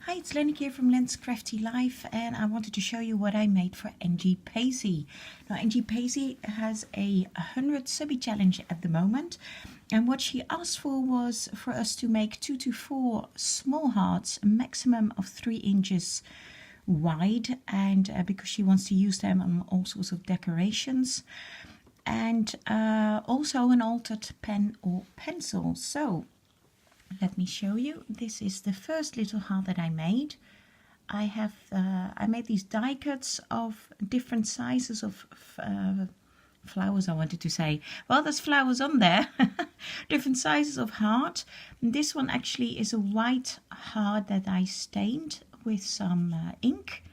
Hi, it's Lenny here from Len's Crafty Life, and I wanted to show you what I made for Angie Paisey. Now, Angie Paisey has a 100 subbie challenge at the moment, and what she asked for was for us to make 2 to 4 small hearts, a maximum of 3 inches wide, and because she wants to use them on all sorts of decorations, and also an altered pen or pencil. So let me show you. This is the first little heart that I made. I made these die cuts of different sizes of flowers, I wanted to say. Well, there's flowers on there. Different sizes of heart. This one actually is a white heart that I stained with some ink.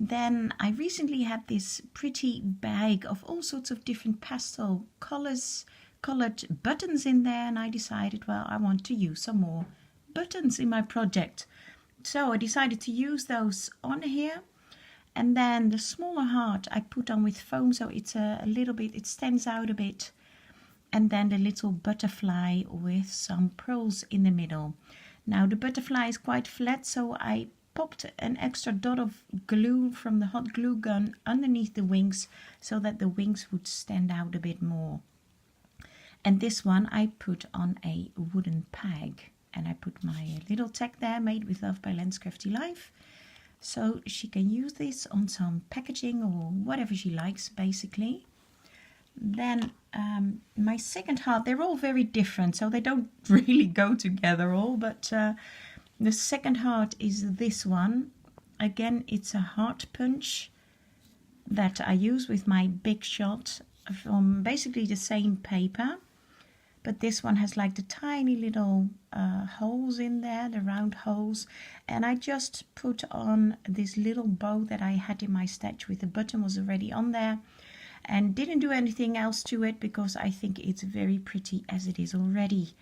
Then I recently had this pretty bag of all sorts of different pastel colors, colored buttons in there, and I decided, well, I want to use some more buttons in my project. So I decided to use those on here, and then the smaller heart I put on with foam, so it's a little bit, it stands out a bit, and then the little butterfly with some pearls in the middle. Now the butterfly is quite flat, so I popped an extra dot of glue from the hot glue gun underneath the wings so that the wings would stand out a bit more. And this one I put on a wooden peg, and I put my little tag there, made with love by Len's Crafty Life. So she can use this on some packaging or whatever she likes, basically. Then my second heart, they're all very different, so they don't really go together all, but the second heart is this one. Again, it's a heart punch that I use with my Big Shot from basically the same paper. But this one has like the tiny little holes in there, the round holes. And I just put on this little bow that I had in my stash with the button was already on there. And didn't do anything else to it because I think it's very pretty as it is already.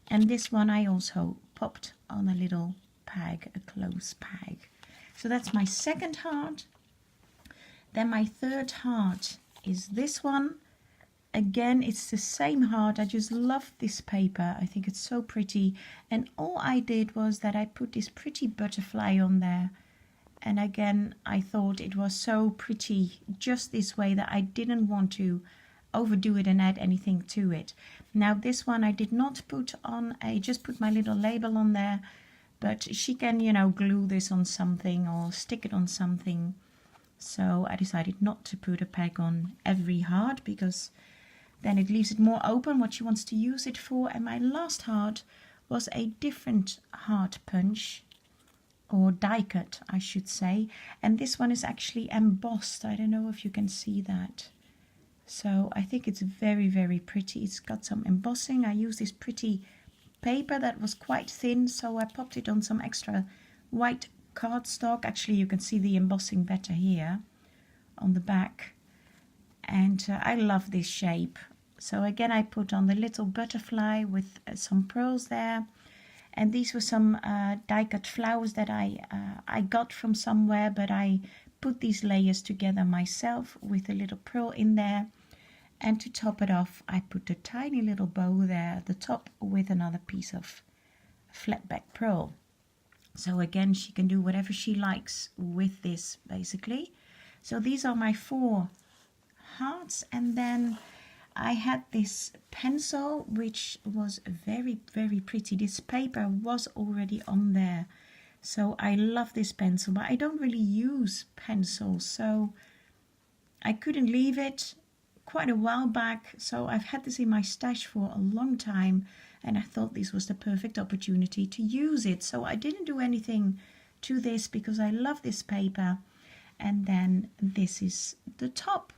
And this one I also popped on a little peg, a close peg. So that's my second heart. Then my third heart is this one. Again, it's the same heart. I just love this paper. I think it's so pretty. And all I did was that I put this pretty butterfly on there. And again, I thought it was so pretty just this way that I didn't want to overdo it and add anything to it. Now this one I did not put on, I just put my little label on there. But she can, you know, glue this on something or stick it on something. So I decided not to put a peg on every heart because then it leaves it more open what she wants to use it for. And my last heart was a different heart punch, or die cut I should say. And this one is actually embossed. I don't know if you can see that. So I think it's very, very pretty. It's got some embossing. I used this pretty paper that was quite thin, so I popped it on some extra white cardstock. Actually, you can see the embossing better here on the back. And I love this shape. So again, I put on the little butterfly with some pearls there. And these were some die cut flowers that I got from somewhere, but I put these layers together myself with a little pearl in there. And to top it off, I put a tiny little bow there at the top with another piece of flat back pearl. So again, she can do whatever she likes with this, basically. So these are my 4 hearts. And then I had this pencil, which was very, very pretty. This paper was already on there. So I love this pencil, but I don't really use pencils. So I couldn't leave it quite a while back. So I've had this in my stash for a long time. And I thought this was the perfect opportunity to use it. So I didn't do anything to this because I love this paper. And then this is the top.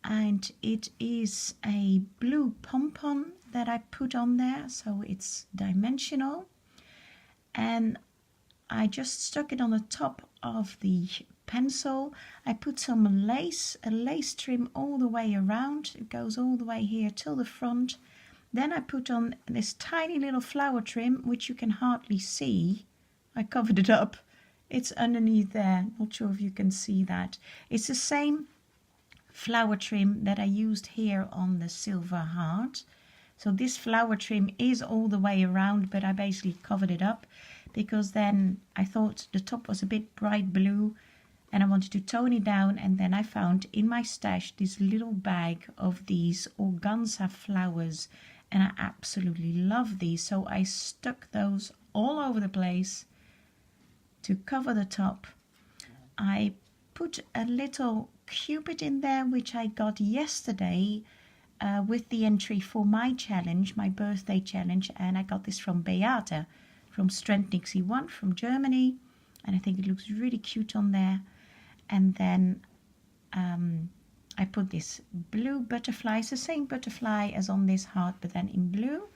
And it is a blue pom-pom that I put on there, so it's dimensional. And I just stuck it on the top of the pencil. I put some lace, a lace trim all the way around. It goes all the way here till the front. Then I put on this tiny little flower trim, which you can hardly see. I covered it up. It's underneath there. Not sure if you can see that. It's the same flower trim that I used here on the silver heart. So this flower trim is all the way around, but I basically covered it up because then I thought the top was a bit bright blue and I wanted to tone it down. And then I found in my stash this little bag of these organza flowers, and I absolutely love these. So I stuck those all over the place to cover the top. I put a little cupid in there, which I got yesterday with the entry for my challenge, my birthday challenge, and I got this from Beate from Strength Nixie 1 from Germany, and I think it looks really cute on there. And then I put this blue butterfly. It's the same butterfly as on this heart, but then in blue.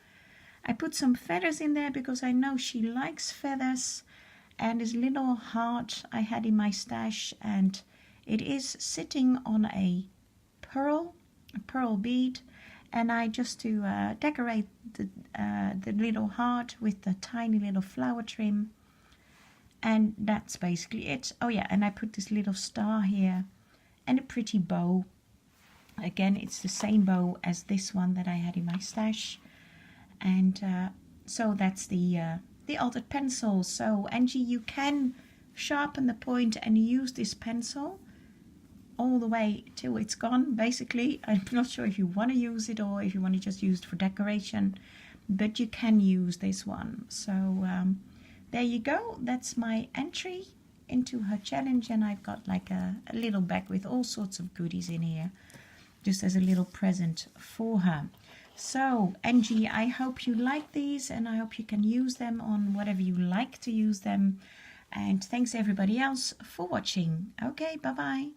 I put some feathers in there because I know she likes feathers, and this little heart I had in my stash, and it is sitting on a pearl bead, and I just to decorate the little heart with the tiny little flower trim, and that's basically it. Oh yeah, and I put this little star here and a pretty bow. Again, it's the same bow as this one that I had in my stash, and so that's the altered pencil. So Angie, you can sharpen the point and use this pencil all the way till it's gone, basically. I'm not sure if you want to use it or if you want to just use it for decoration, but you can use this one. So there you go. That's my entry into her challenge, and I've got like a little bag with all sorts of goodies in here, just as a little present for her. So Angie, I hope you like these, and I hope you can use them on whatever you like to use them. And thanks everybody else for watching. Okay, bye bye.